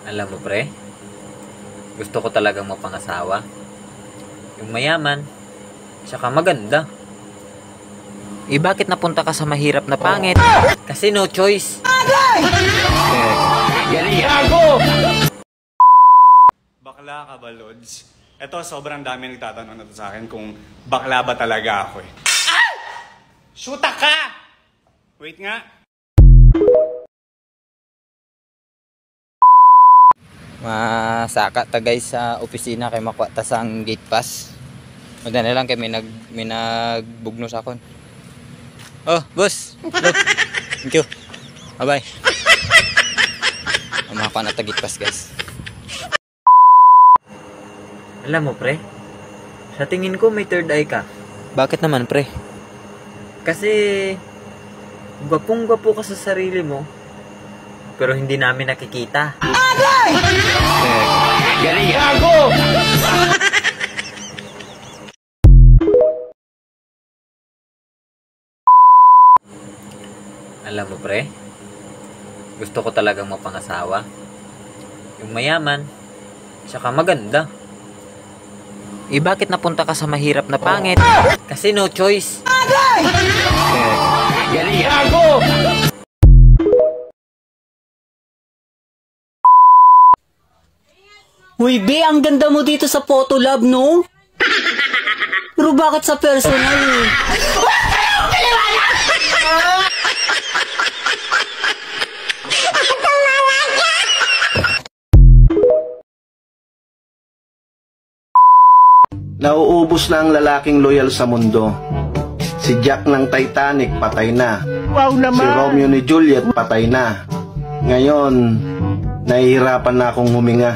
Alam mo pre, gusto ko talagang mapangasawa. Yung mayaman, tsaka maganda. Bakit napunta ka sa mahirap na pangit? Kasi no choice. Bakla ka ba, Lods? Eto, sobrang dami nagtatanong na to sa akin kung bakla ba talaga ako eh. Ah! Shoota ka! Wait nga. Masaka ta guys sa opisina kay makuha ta sang gate pass. Magda na lang kay may nagbugno sa akon. Oh, boss. Look. Thank you. Bye-bye. Makuha na ta gate pass guys. Alam mo pre, sa tingin ko may third eye ka. Bakit naman pre? Kasi gwapong-gwapo ka sa sarili mo, pero hindi namin nakikita. Galing ako! Alam mo pre, gusto ko talagang mapangasawa. Yung mayaman, tsaka maganda. Bakit napunta ka sa mahirap na pangit? Kasi no choice. Galing ako! Uy, be, ang ganda mo dito sa photo lab, no? Pero bakit sa personal, eh? Nauubos na ang lalaking loyal sa mundo. Si Jack ng Titanic patay na. Wow naman! Si Romeo ni Juliet patay na. Ngayon, nahihirapan na akong huminga.